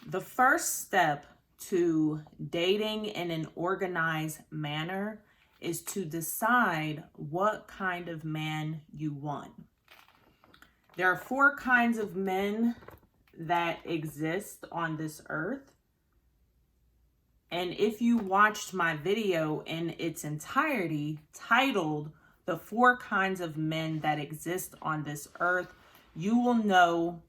The first step to dating in an organized manner is to decide what kind of man you want. There are 4 kinds of men that exist on this earth. And if you watched my video in its entirety titled The 4 Kinds of Men That Exist on This Earth, you will know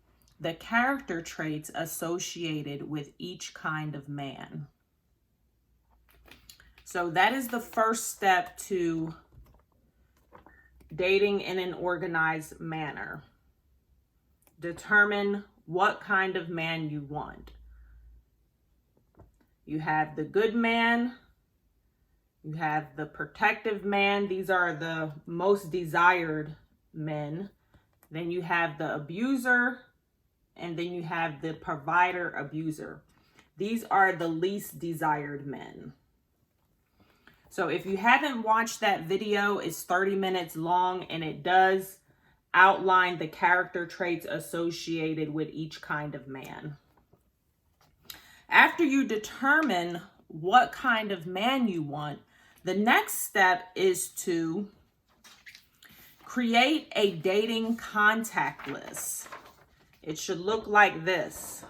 the character traits associated with each kind of man. So that is the first step to dating in an organized manner. Determine what kind of man you want. You have the good man, you have the protective man. These are the most desired men. Then you have the abuser, and then you have the provider abuser. These are the least desired men. So if you haven't watched that video, it's 30 minutes long, and it does outline the character traits associated with each kind of man. After you determine what kind of man you want, the next step is to create a dating contact list. It should look like this.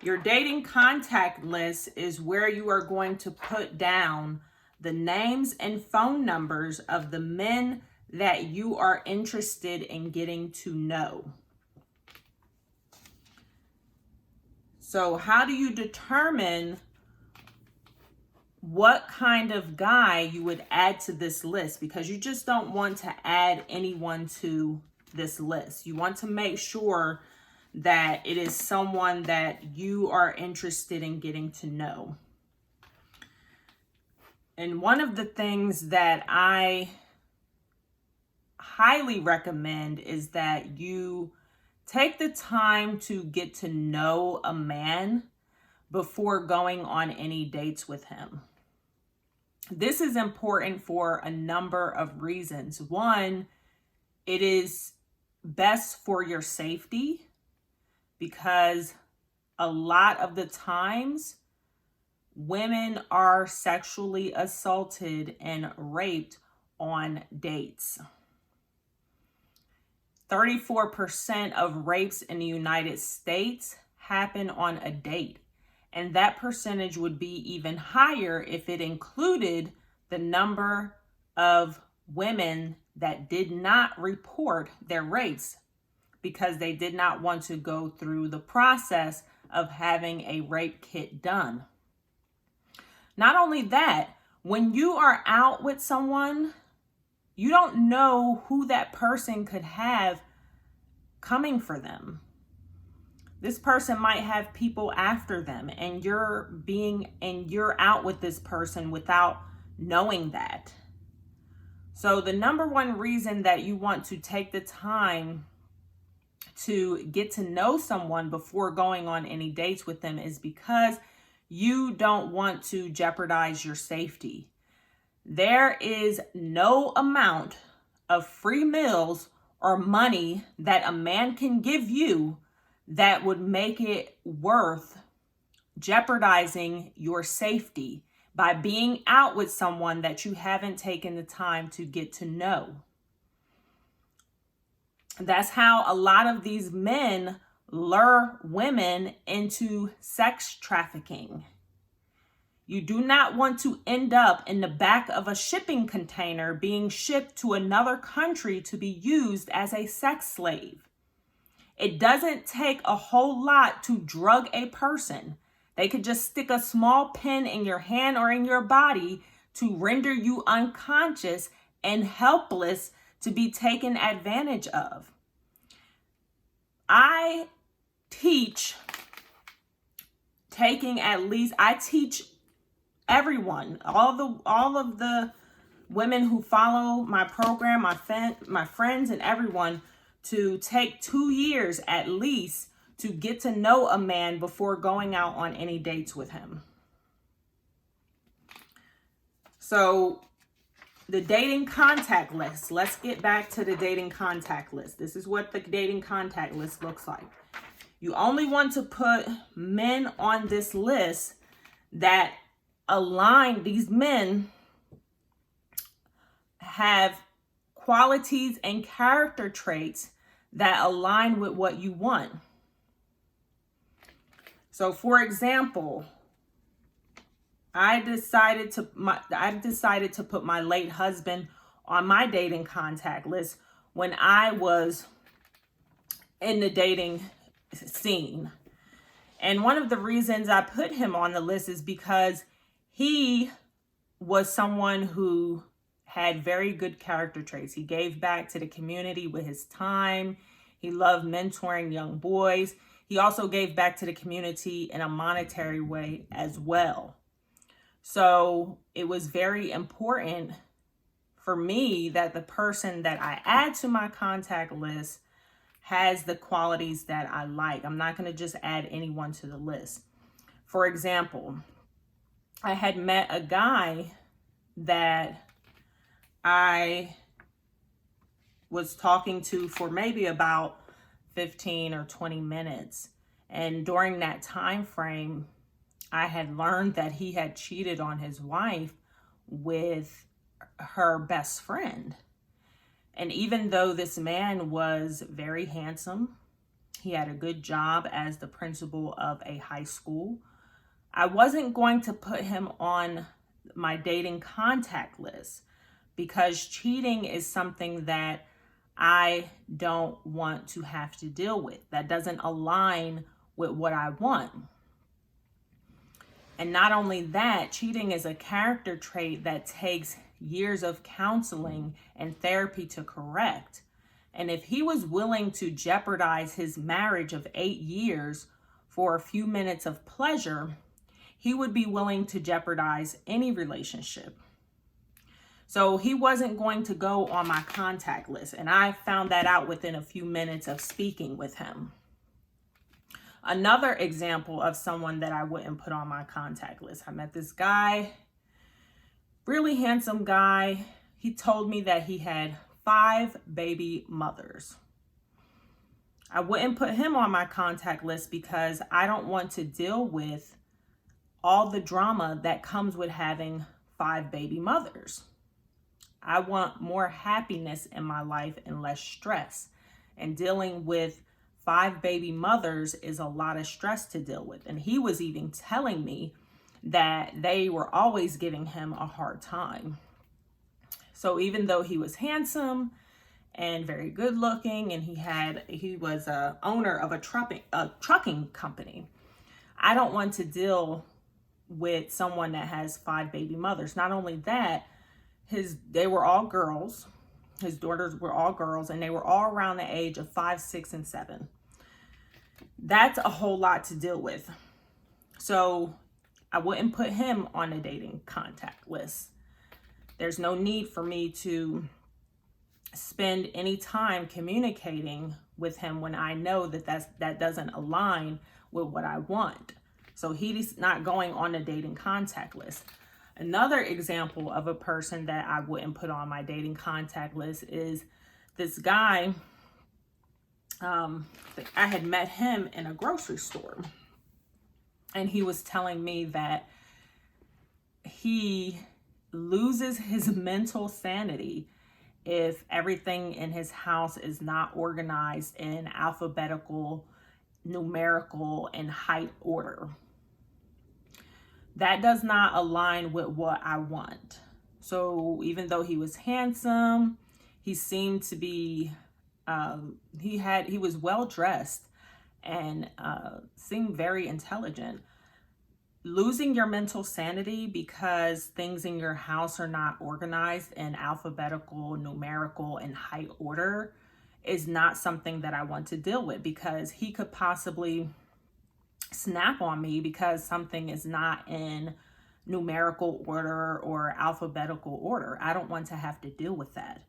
Your dating contact list is where you are going to put down the names and phone numbers of the men that you are interested in getting to know. So how do you determine what kind of guy you would add to this list? Because you just don't want to add anyone to this list. You want to make sure that it is someone that you are interested in getting to know. And one of the things that I highly recommend is that you take the time to get to know a man before going on any dates with him. This is important for a number of reasons. One, it is best for your safety because a lot of the times women are sexually assaulted and raped on dates. 34% of rapes in the United States happen on a date. And that percentage would be even higher if it included the number of women that did not report their rapes because they did not want to go through the process of having a rape kit done. Not only that, when you are out with someone, you don't know who that person could have coming for them. This person might have people after them, and you're out with this person without knowing that. So the number one reason that you want to take the time to get to know someone before going on any dates with them is because you don't want to jeopardize your safety. There is no amount of free meals or money that a man can give you that would make it worth jeopardizing your safety by being out with someone that you haven't taken the time to get to know. That's how a lot of these men lure women into sex trafficking. You do not want to end up in the back of a shipping container being shipped to another country to be used as a sex slave. It doesn't take a whole lot to drug a person. They could just stick a small pin in your hand or in your body to render you unconscious and helpless to be taken advantage of. I teach everyone, all of the women who follow my program, my friends and everyone, to take 2 years at least to get to know a man before going out on any dates with him. So the dating contact list. Let's get back to the dating contact list. This is what the dating contact list looks like. You only want to put men on this list that align. These men have qualities and character traits that align with what you want. So, for example, I decided to put my late husband on my dating contact list when I was in the dating scene. And one of the reasons I put him on the list is because he was someone who had very good character traits. He gave back to the community with his time. He loved mentoring young boys. He also gave back to the community in a monetary way as well. So it was very important for me that the person that I add to my contact list has the qualities that I like. I'm not going to just add anyone to the list. For example, I had met a guy that I was talking to for maybe about 15 or 20 minutes. And during that time frame, I had learned that he had cheated on his wife with her best friend. And even though this man was very handsome, he had a good job as the principal of a high school, I wasn't going to put him on my dating contact list because cheating is something that I don't want to have to deal with. That doesn't align with what I want. And not only that, cheating is a character trait that takes years of counseling and therapy to correct. And if he was willing to jeopardize his marriage of 8 years for a few minutes of pleasure, he would be willing to jeopardize any relationship. So he wasn't going to go on my contact list. And I found that out within a few minutes of speaking with him. Another example of someone that I wouldn't put on my contact list. I met this guy, really handsome guy. He told me that he had 5 baby mothers. I wouldn't put him on my contact list because I don't want to deal with all the drama that comes with having 5 baby mothers. I want more happiness in my life and less stress. And dealing with 5 baby mothers is a lot of stress to deal with. And he was even telling me that they were always giving him a hard time. So even though he was handsome and very good looking, and he was a owner of a trucking company, I don't want to deal with someone that has 5 baby mothers. Not only that, they were all girls. His daughters were all girls, and they were all around the age of 5, 6, and 7. That's a whole lot to deal with. So I wouldn't put him on a dating contact list. There's no need for me to spend any time communicating with him when I know that doesn't align with what I want. So he's not going on a dating contact list. Another example of a person that I wouldn't put on my dating contact list is this guy. I had met him in a grocery store, and he was telling me that he loses his mental sanity if everything in his house is not organized in alphabetical, numerical, and height order. That does not align with what I want. So even though he was handsome, he seemed to be, he was well dressed and seemed very intelligent. Losing your mental sanity because things in your house are not organized in alphabetical, numerical, and height order is not something that I want to deal with, because he could possibly snap on me because something is not in numerical order or alphabetical order. I don't want to have to deal with that.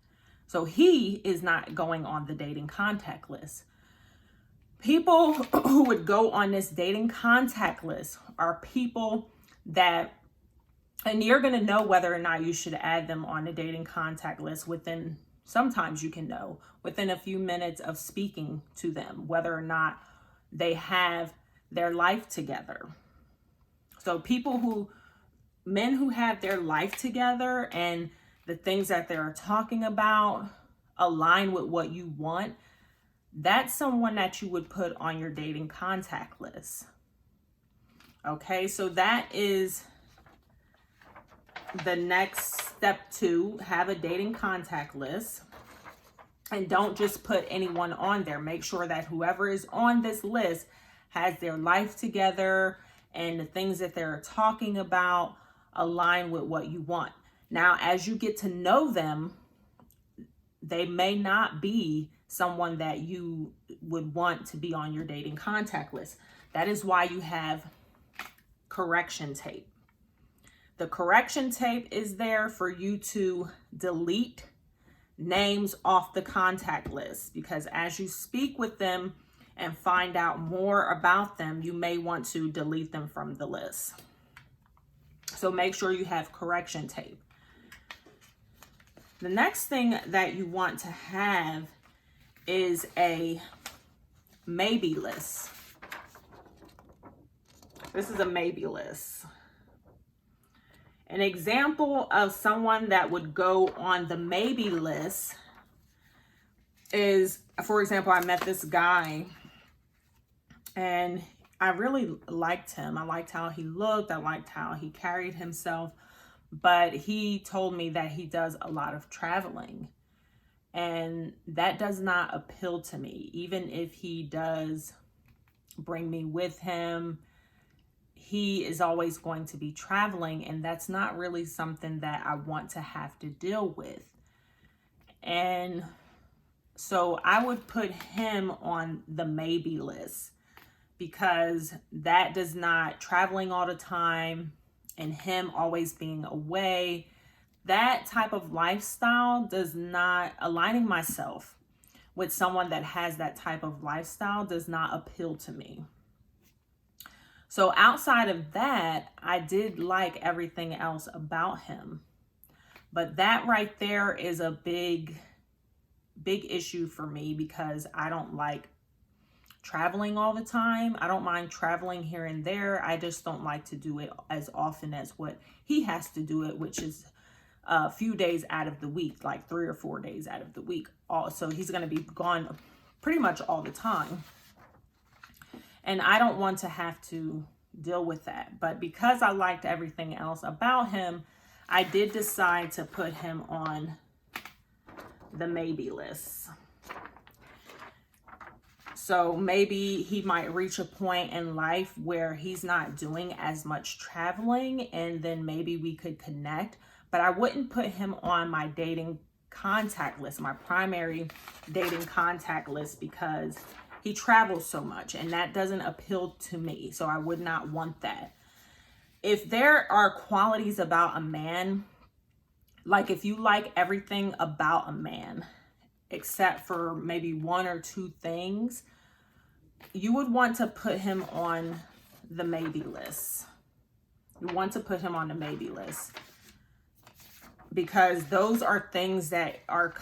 So he is not going on the dating contact list. People who would go on this dating contact list are people that And you're going to know whether or not you should add them on the dating contact list within, sometimes you can know within a few minutes of speaking to them, whether or not they have their life together. So men who have their life together and the things that they're talking about align with what you want, that's someone that you would put on your dating contact list. Okay, so that is the next step 2, have a dating contact list. And don't just put anyone on there. Make sure that whoever is on this list has their life together and the things that they're talking about align with what you want. Now, as you get to know them, they may not be someone that you would want to be on your dating contact list. That is why you have correction tape. The correction tape is there for you to delete names off the contact list, because as you speak with them and find out more about them, you may want to delete them from the list. So make sure you have correction tape. The next thing that you want to have is a maybe list. This is a maybe list. An example of someone that would go on the maybe list is, for example, I met this guy and I really liked him. I liked how he looked. I liked how he carried himself. But he told me that he does a lot of traveling. And that does not appeal to me. Even if he does bring me with him, he is always going to be traveling, and that's not really something that I want to have to deal with. And so I would put him on the maybe list, because that does not, traveling all the time and him always being away, that type of lifestyle does not, aligning myself with someone that has that type of lifestyle does not appeal to me. So outside of that, I did like everything else about him. But that right there is a big issue for me, because I don't like traveling all the time. I don't mind traveling here and there. I just don't like to do it as often as what he has to do it, which is a few days out of the week, like 3 or 4 days out of the week. So he's going to be gone pretty much all the time. And I don't want to have to deal with that. But because I liked everything else about him, I did decide to put him on the maybe list. So maybe he might reach a point in life where he's not doing as much traveling, and then maybe we could connect. But I wouldn't put him on my dating contact list, my primary dating contact list, because he travels so much and that doesn't appeal to me. So I would not want that. If there are qualities about a man, like if you like everything about a man except for maybe 1 or 2 things, you would want to put him on the maybe list. You want to put him on the maybe list, because those are things that are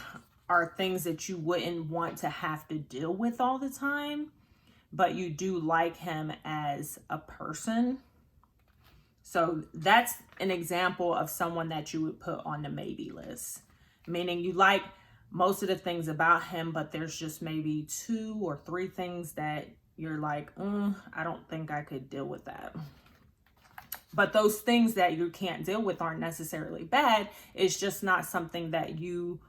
things that you wouldn't want to have to deal with all the time, but you do like him as a person. So that's an example of someone that you would put on the maybe list, meaning you like most of the things about him, but there's just maybe 2 or 3 things that you're like, I don't think I could deal with that. But those things that you can't deal with aren't necessarily bad. It's just not something that you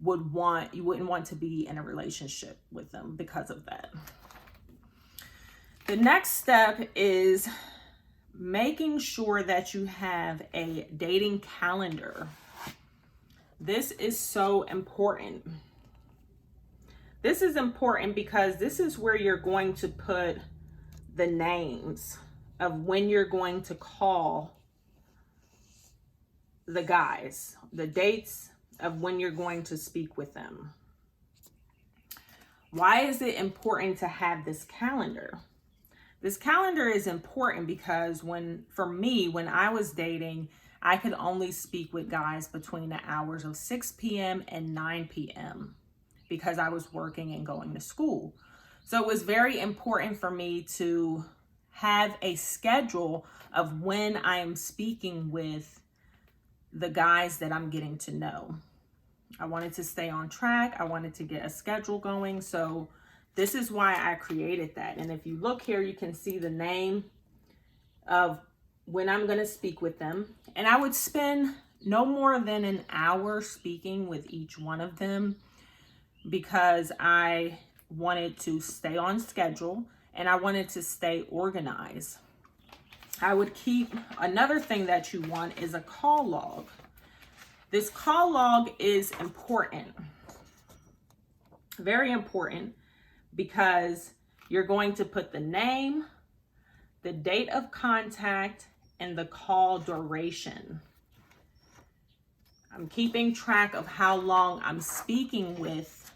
wouldn't want to be in a relationship with them because of that. The next step is making sure that you have a dating calendar. This is so important. This is important because this is where you're going to put the names of when you're going to call the guys, the dates of when you're going to speak with them. Why is it important to have this calendar? This calendar is important because when I was dating, I could only speak with guys between the hours of 6 p.m. and 9 p.m. because I was working and going to school. So it was very important for me to have a schedule of when I am speaking with the guys that I'm getting to know. I wanted to stay on track. I wanted to get a schedule going. So this is why I created that. And if you look here, you can see the name of when I'm going to speak with them. And I would spend no more than an hour speaking with each one of them because I wanted to stay on schedule and I wanted to stay organized. I would keep, another thing that you want is a call log. This call log is important, very important, because you're going to put the name, the date of contact, and the call duration. I'm keeping track of how long I'm speaking with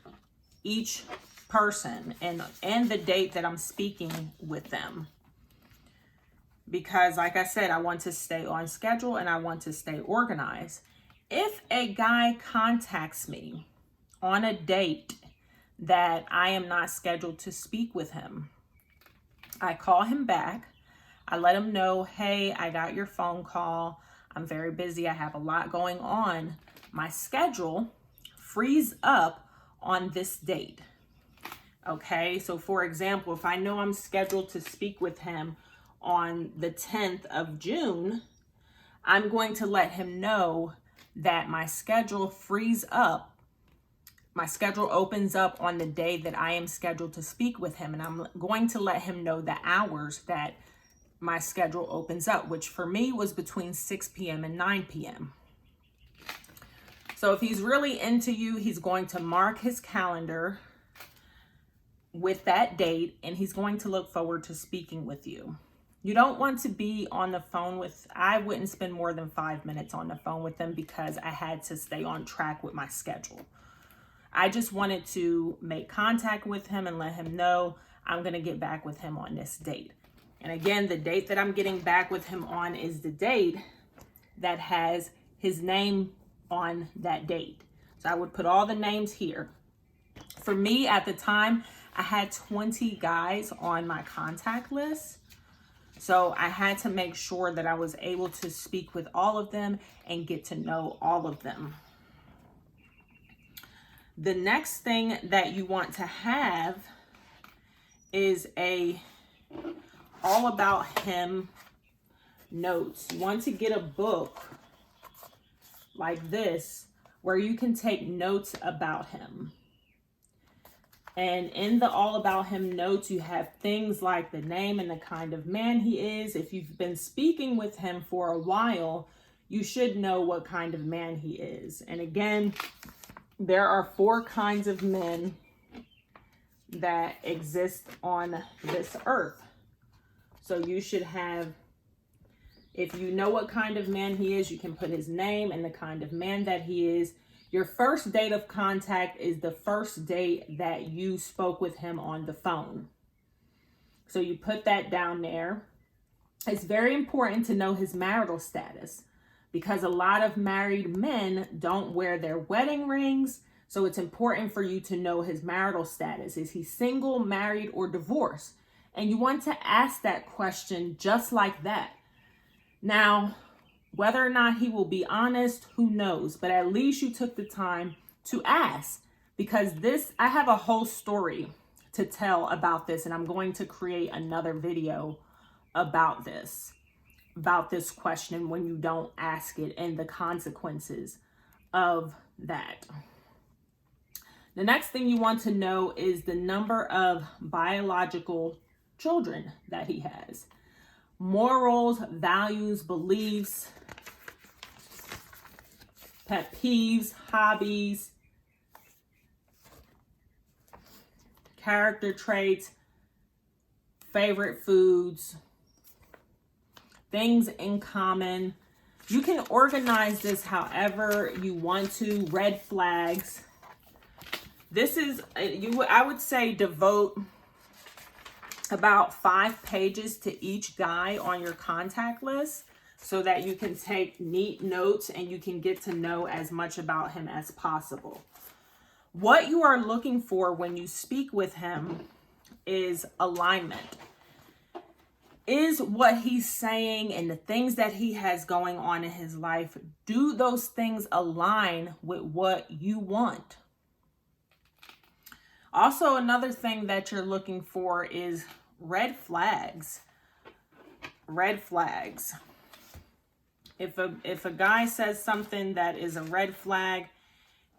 each person and the date that I'm speaking with them. Because like I said, I want to stay on schedule and I want to stay organized. If a guy contacts me on a date that I am not scheduled to speak with him, I call him back. I let him know, hey, I got your phone call. I'm very busy. I have a lot going on. My schedule frees up on this date. Okay, so for example, if I know I'm scheduled to speak with him on the 10th of June, I'm going to let him know that my schedule frees up. My schedule opens up on the day that I am scheduled to speak with him. And I'm going to let him know the hours that my schedule opens up, which for me was between 6 p.m. and 9 p.m. So if he's really into you, he's going to mark his calendar with that date and he's going to look forward to speaking with you. You don't want to be on the phone with, I wouldn't spend more than 5 minutes on the phone with them because I had to stay on track with my schedule. I just wanted to make contact with him and let him know I'm going to get back with him on this date. And again, the date that I'm getting back with him on is the date that has his name on that date. So I would put all the names here. For me at the time, I had 20 guys on my contact list. So I had to make sure that I was able to speak with all of them and get to know all of them. The next thing that you want to have is a all about him notes. You want to get a book like this where you can take notes about him. And in the all about him notes, you have things like the name and the kind of man he is. If you've been speaking with him for a while, you should know what kind of man he is. And again, there are 4 kinds of men that exist on this earth. So you should have, if you know what kind of man he is, you can put his name and the kind of man that he is. Your first date of contact is the first date that you spoke with him on the phone. So you put that down there. It's very important to know his marital status because a lot of married men don't wear their wedding rings. So it's important for you to know his marital status. Is he single, married, or divorced? And you want to ask that question just like that. Now, whether or not he will be honest, who knows? But at least you took the time to ask, because I have a whole story to tell about this, and I'm going to create another video about this question when you don't ask it and the consequences of that. The next thing you want to know is the number of biological children that he has. Morals, values, beliefs, pet peeves, hobbies, character traits, favorite foods, things in common. You can organize this however you want to. Red flags. This is, I would say devote about 5 pages to each guy on your contact list so that you can take neat notes and you can get to know as much about him as possible. What you are looking for when you speak with him is alignment. Is what he's saying and the things that he has going on in his life, do those things align with what you want? Also, another thing that you're looking for is red flags. Red flags. If a guy says something that is a red flag,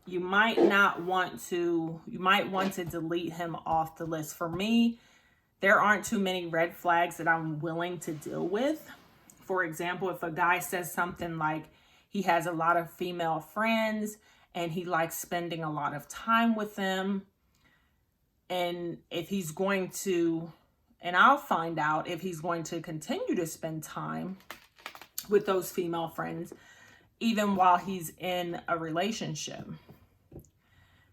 you might want to delete him off the list. For me, there aren't too many red flags that I'm willing to deal with. For example, if a guy says something like he has a lot of female friends and he likes spending a lot of time with them, and if he's going to, and I'll find out if he's going to continue to spend time with those female friends, even while he's in a relationship.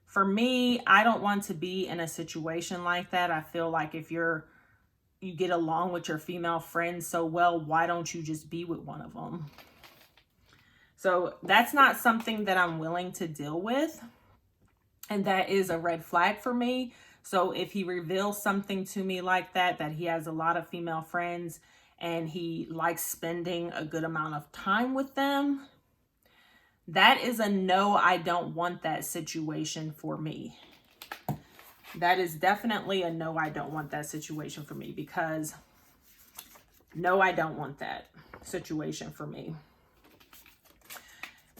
For me, I don't want to be in a situation like that. I feel like if you get along with your female friends so well, why don't you just be with one of them? So that's not something that I'm willing to deal with. And that is a red flag for me. So if he reveals something to me like that he has a lot of female friends and he likes spending a good amount of time with them, that is a no, I don't want that situation for me. That is definitely a no, I don't want that situation for me, because no, I don't want that situation for me.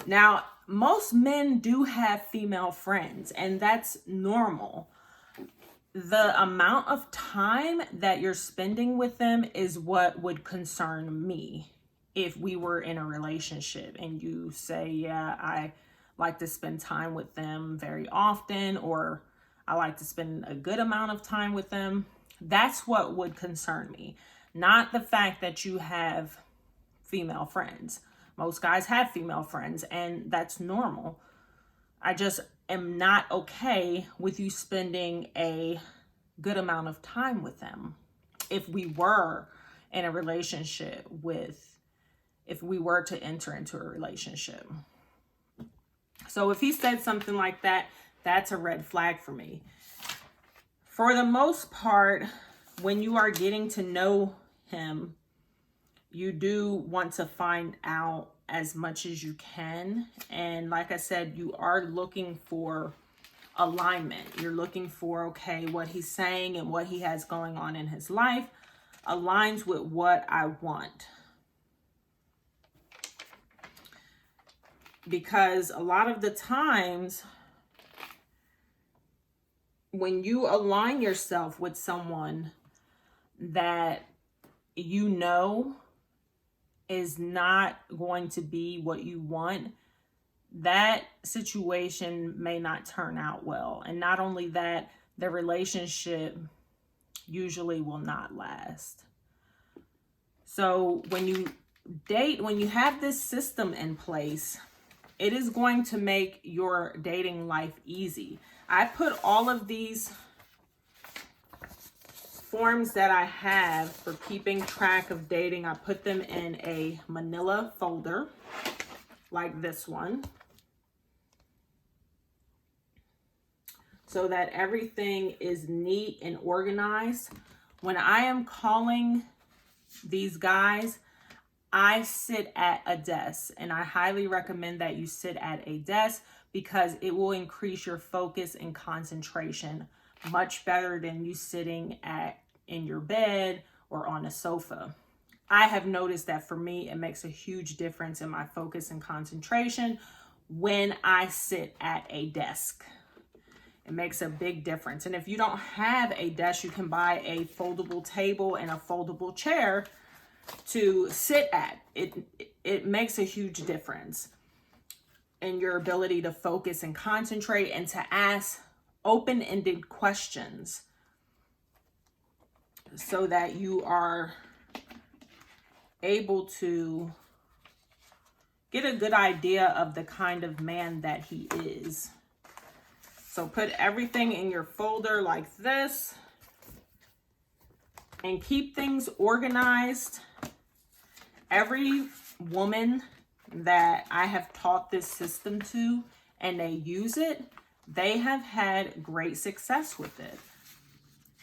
Now, most men do have female friends, and that's normal. The amount of time that you're spending with them is what would concern me. If we were in a relationship and you say, yeah, I like to spend time with them very often, or I like to spend a good amount of time with them, that's what would concern me. Not the fact that you have female friends. Most guys have female friends, and that's normal. I just am not okay with you spending a good amount of time with them if we were in a relationship if we were to enter into a relationship. So if he said something like that, that's a red flag for me. For the most part, when you are getting to know him, you do want to find out as much as you can. And like I said, you are looking for alignment. You're looking for, okay, what he's saying and what he has going on in his life aligns with what I want. Because a lot of the times when you align yourself with someone that you know is not going to be what you want, that situation may not turn out well. And not only that, the relationship usually will not last. So when you date, when you have this system in place, it is going to make your dating life easy. I put all of these forms that I have for keeping track of dating, I put them in a manila folder like this one, so that everything is neat and organized. When I am calling these guys, I sit at a desk, and I highly recommend that you sit at a desk because it will increase your focus and concentration much better than you sitting in your bed or on a sofa. I have noticed that for me, it makes a huge difference in my focus and concentration when I sit at a desk. It makes a big difference. And if you don't have a desk, you can buy a foldable table and a foldable chair to sit at. It makes a huge difference in your ability to focus and concentrate and to ask open-ended questions so that you are able to get a good idea of the kind of man that he is. So put everything in your folder like this and keep things organized. Every woman that I have taught this system to and they use it, they have had great success with it.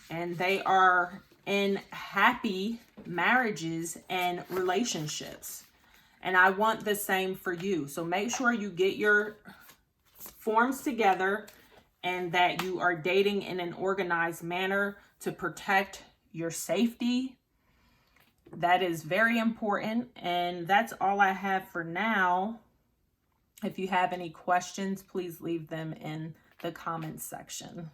And they are in happy marriages and relationships. And I want the same for you. So make sure you get your forms together and that you are dating in an organized manner to protect your safety. That is very important. And that's all I have for now. If you have any questions, please leave them in the comments section.